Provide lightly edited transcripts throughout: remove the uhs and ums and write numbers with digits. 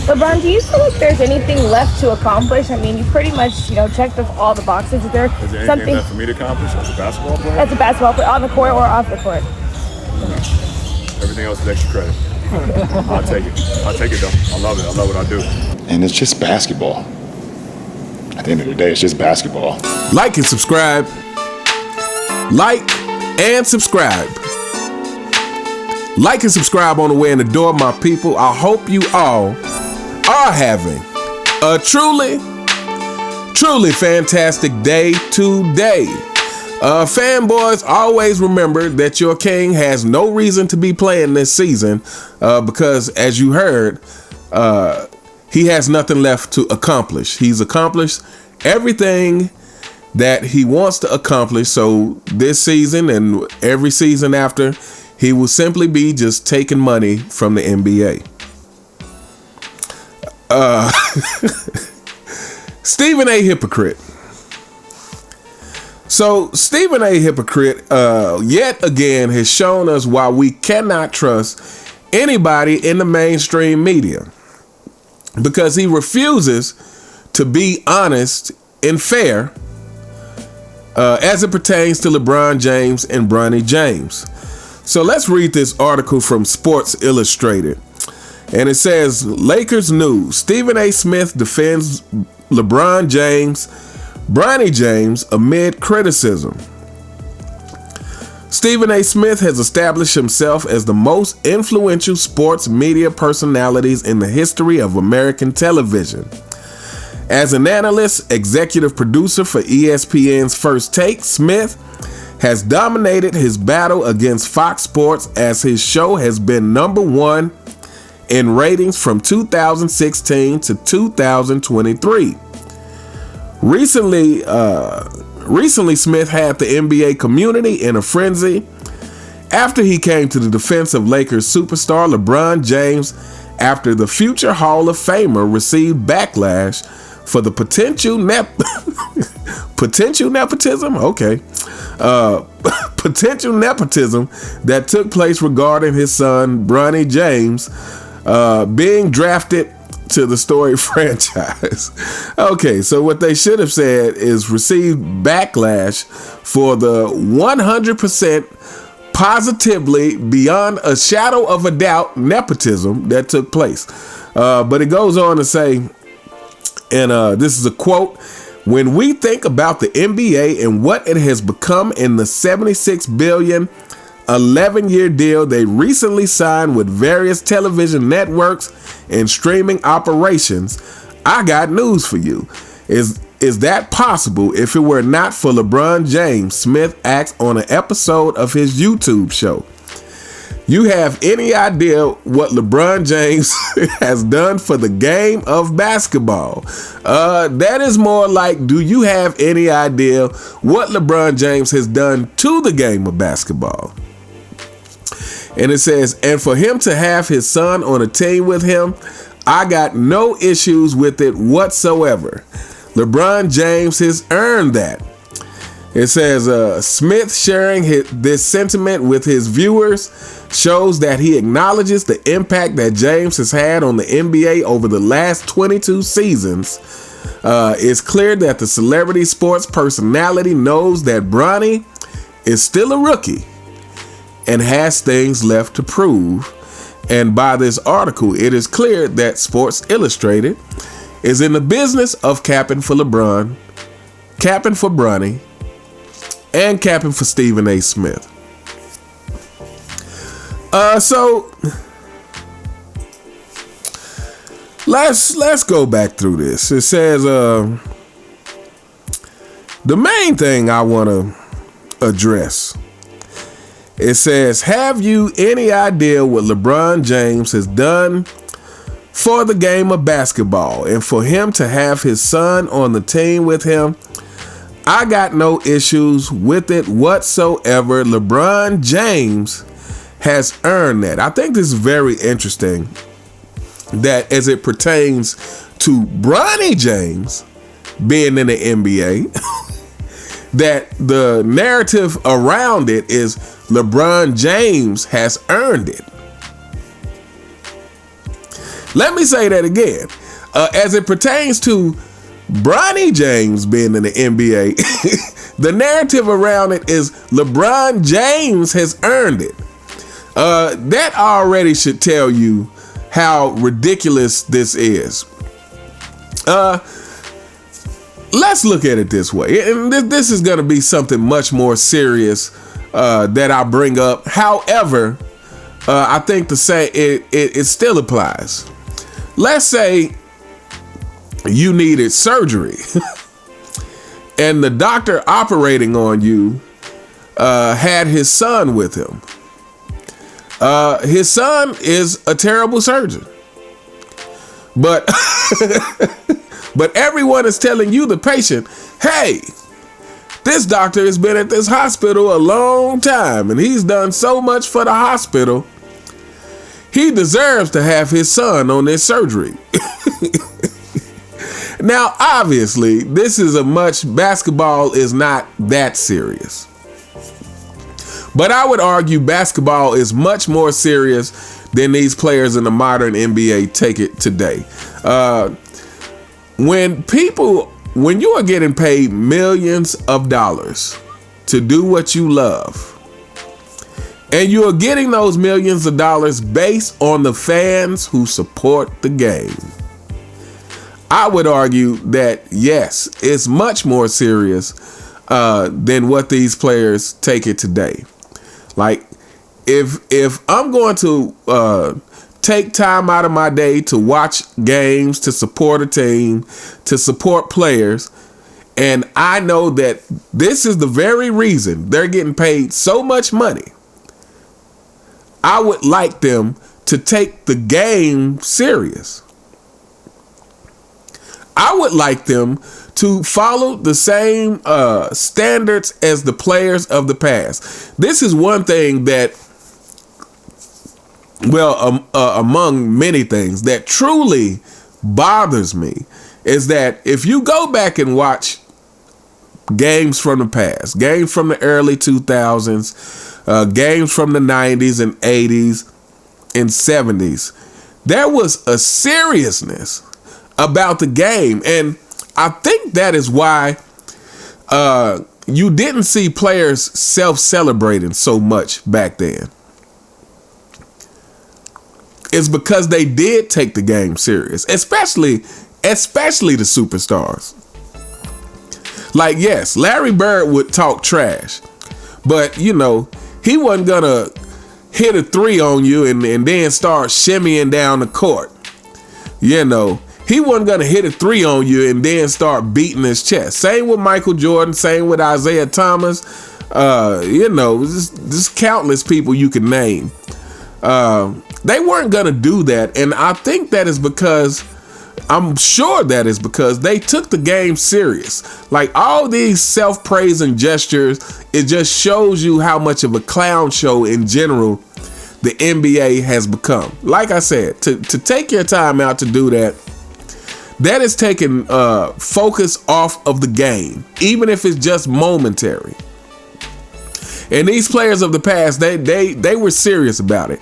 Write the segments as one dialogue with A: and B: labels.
A: LeBron, do you feel like there's anything left to accomplish? I mean, you pretty much, checked off all the boxes. Is there
B: Is there anything
A: something
B: left for me to accomplish as a basketball player?
A: as a basketball player on the court or off the court?
B: Everything else is extra credit. I'll take it though. I love it. I love what I do.
C: And it's just basketball. At the end of the day, it's just basketball.
D: Like and subscribe. Like and subscribe. Like and subscribe on the way in the door, my people. I hope you all are having a truly fantastic day today. Fanboys, always remember that your king has no reason to be playing this season because, as you heard, he has nothing left to accomplish. He's accomplished everything that he wants to accomplish. So this season and every season after, he will simply be just taking money from the NBA. Stephen A. Hypocrite. So Stephen A. Hypocrite yet again has shown us why we cannot trust anybody in the mainstream media, because he refuses to be honest and fair as it pertains to LeBron James and Bronny James. So let's read this article from Sports Illustrated. And it says, Lakers news, Stephen A. Smith defends LeBron James, Bronny James amid criticism. Stephen A. Smith has established himself as the most influential sports media personalities in the history of American television. As an analyst, executive producer for ESPN's First Take, Smith has dominated his battle against Fox Sports as his show has been number one in ratings from 2016 to 2023. Recently, Smith had the NBA community in a frenzy after he came to the defense of Lakers superstar LeBron James after the future Hall of Famer received backlash for the potential nepotism? Okay. Potential nepotism that took place regarding his son, Bronny James, being drafted to the Story franchise. Okay, so what they should have said is received backlash for the 100% positively, beyond a shadow of a doubt, nepotism that took place. But it goes on to say, and this is a quote, when we think about the NBA and what it has become in the $76 billion 11-year deal they recently signed with various television networks and streaming operations, I got news for you. Is that possible if it were not for LeBron James? Smith asked on an episode of his YouTube show. You have any idea what LeBron James has done for the game of basketball? That is more like, do you have any idea what LeBron James has done to the game of basketball? And it says, and for him to have his son on a team with him, I got no issues with it whatsoever. LeBron James has earned that. It says, Smith sharing this sentiment with his viewers shows that he acknowledges the impact that James has had on the NBA over the last 22 seasons. It's clear that the celebrity sports personality knows that Bronny is still a rookie and has things left to prove. And by this article, it is clear that Sports Illustrated is in the business of capping for LeBron, capping for Bronny, and capping for Stephen A. Smith. So let's go back through this. It says the main thing I want to address. It says, have you any idea what LeBron James has done for the game of basketball? And for him to have his son on the team with him, I got no issues with it whatsoever. LeBron James has earned that. I think this is very interesting that as it pertains to Bronny James being in the NBA, that the narrative around it is LeBron James has earned it. Let me say that again. As it pertains to Bronny James being in the NBA, the narrative around it is LeBron James has earned it. That already should tell you how ridiculous this is. Let's look at it this way. And this is going to be something much more serious that I bring up. However, I think to say it still applies. Let's say you needed surgery and the doctor operating on you had his son with him. His son is a terrible surgeon, but but everyone is telling you, the patient, hey, this doctor has been at this hospital a long time and he's done so much for the hospital. He deserves to have his son on this surgery. Now, obviously, basketball is not that serious. But I would argue basketball is much more serious than these players in the modern NBA take it today. When you are getting paid millions of dollars to do what you love, and you are getting those millions of dollars based on the fans who support the game, I would argue that, yes, it's much more serious than what these players take it today. Like, if I'm going to take time out of my day to watch games, to support a team, to support players, and I know that this is the very reason they're getting paid so much money, I would like them to take the game serious. I would like them to follow the same standards as the players of the past. This is one thing that, among many things that truly bothers me, is that if you go back and watch games from the past, games from the early 2000s, games from the 90s and 80s and 70s, there was a seriousness about the game. And I think that is why you didn't see players self-celebrating so much back then. It's because they did take the game serious, especially the superstars. Like, yes, Larry Bird would talk trash, but he wasn't gonna hit a three on you and then start shimmying down the court. He wasn't going to hit a three on you and then start beating his chest. Same with Michael Jordan, same with Isaiah Thomas. Just countless people you can name. They weren't going to do that. And I think I'm sure that is because they took the game serious. Like, all these self-praising gestures, it just shows you how much of a clown show in general the NBA has become. Like I said, to take your time out to do that, that is taking focus off of the game, even if it's just momentary. And these players of the past, they were serious about it.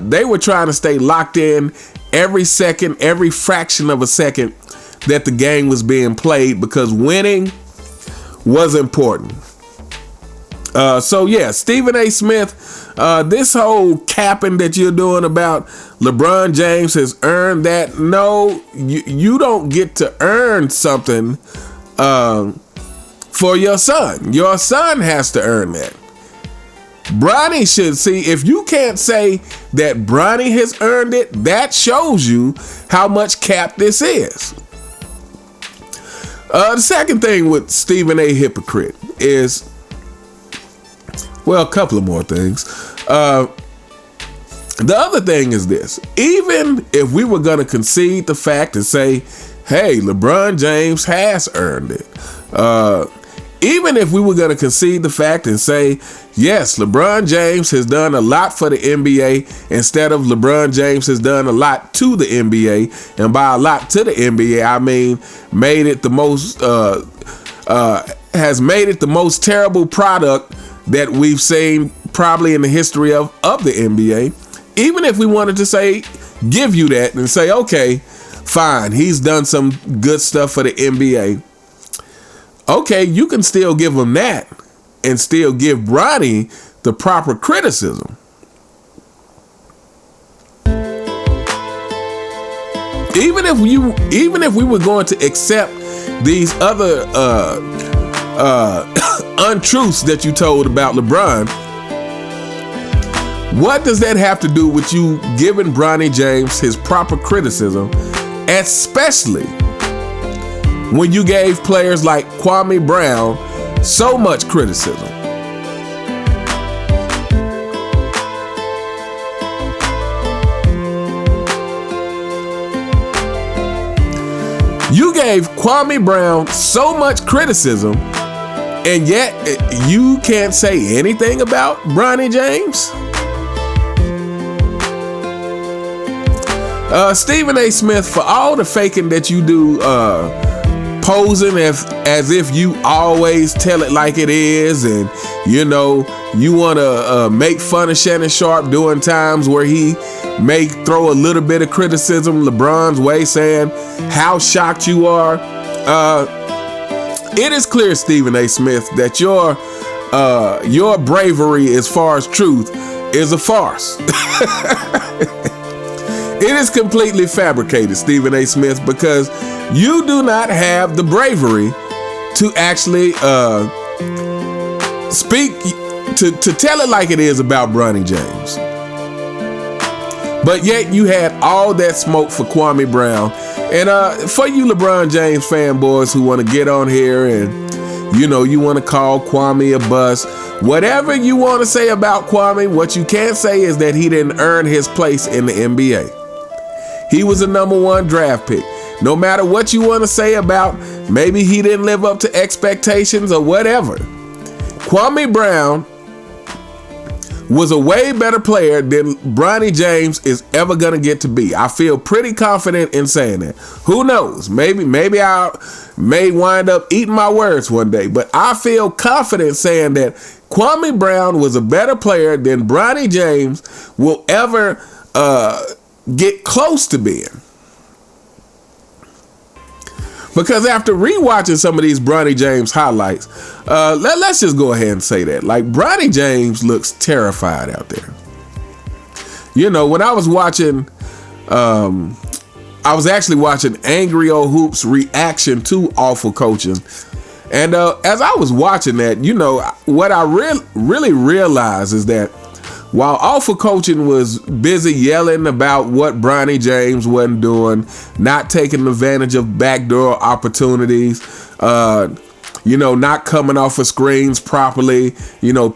D: They were trying to stay locked in every second, every fraction of a second that the game was being played, because winning was important. Stephen A. Smith, this whole capping that you're doing about LeBron James has earned that. No, you don't get to earn something for your son. Your son has to earn that. Bronny should see. If you can't say that Bronny has earned it, that shows you how much cap this is. The second thing with Stephen A. Hypocrite is, a couple of more things. The other thing is this. Even if we were going to concede the fact and say, hey, LeBron James has earned it. Even if we were going to concede the fact and say, yes, LeBron James has done a lot for the NBA instead of LeBron James has done a lot to the NBA. And by a lot to the NBA, I mean made it the most terrible product that we've seen probably in the history of the NBA. Even if we wanted to say, give you that and say, okay, fine, he's done some good stuff for the NBA. Okay, you can still give him that and still give Bronny the proper criticism. Even if we were going to accept these other untruths that you told about LeBron, what does that have to do with you giving Bronny James his proper criticism, especially when you gave players like Kwame Brown so much criticism? You gave Kwame Brown so much criticism, and yet you can't say anything about Bronny James? Stephen A. Smith, for all the faking that you do, posing as if you always tell it like it is, and you want to make fun of Shannon Sharp during times where he may throw a little bit of criticism LeBron's way, saying how shocked you are. It is clear, Stephen A. Smith, that your bravery as far as truth is a farce. It is completely fabricated, Stephen A. Smith, because you do not have the bravery to actually speak, to tell it like it is about Bronny James. But yet you had all that smoke for Kwame Brown. And for you LeBron James fanboys who want to get on here and, you want to call Kwame a bust, whatever you want to say about Kwame, what you can't say is that he didn't earn his place in the NBA. He was a #1 draft pick. No matter what you want to say about maybe he didn't live up to expectations or whatever, Kwame Brown was a way better player than Bronny James is ever going to get to be. I feel pretty confident in saying that. Who knows? Maybe I may wind up eating my words one day, but I feel confident saying that Kwame Brown was a better player than Bronny James will ever get close to being. Because after rewatching some of these Bronny James highlights, let's just go ahead and say that. Like, Bronny James looks terrified out there. When I was watching, I was actually watching Angry Old Hoops reaction to awful coaching. And as I was watching that, what I really realized is that while Awful Coaching was busy yelling about what Bronny James wasn't doing, not taking advantage of backdoor opportunities, not coming off of screens properly,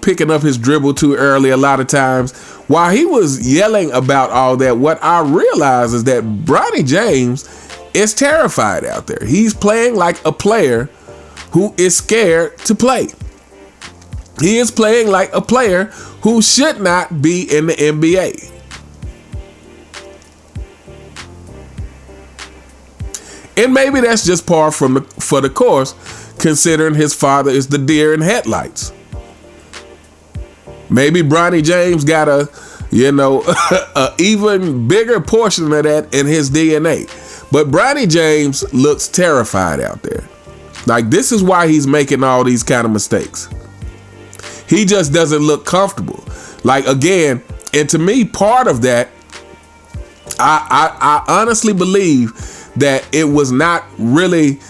D: picking up his dribble too early a lot of times. While he was yelling about all that, what I realized is that Bronny James is terrified out there. He's playing like a player who is scared to play. He is playing like a player who should not be in the NBA. And maybe that's just par for the course, considering his father is the deer in headlights. Maybe Bronny James got a even bigger portion of that in his DNA. But Bronny James looks terrified out there. Like, this is why he's making all these kind of mistakes. He just doesn't look comfortable. Like, again, and to me, part of that, I honestly believe that it was not really,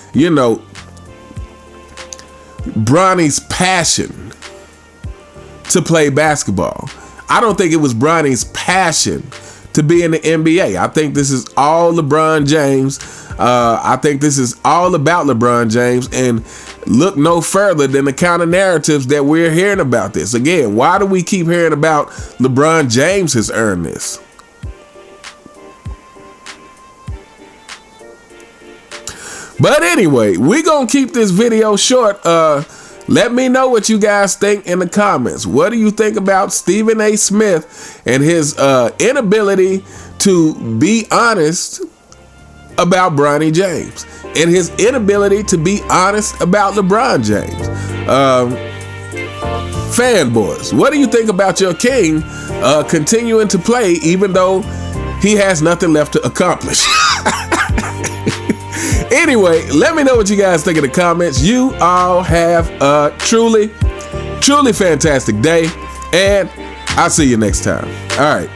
D: Bronny's passion to play basketball. I don't think it was Bronny's passion to be in the NBA. I think this is all LeBron James. I think this is all about LeBron James, and look no further than the kind of narratives that we're hearing about this. Again, why do we keep hearing about LeBron James has earned this? But anyway, we're going to keep this video short. Let me know what you guys think in the comments. What do you think about Stephen A. Smith and his inability to be honest about Bronny James and his inability to be honest about LeBron James? Fanboys, what do you think about your king continuing to play even though he has nothing left to accomplish. Anyway, let me know what you guys think in the comments. You all have a truly, truly fantastic day, and I'll see you next time. All right.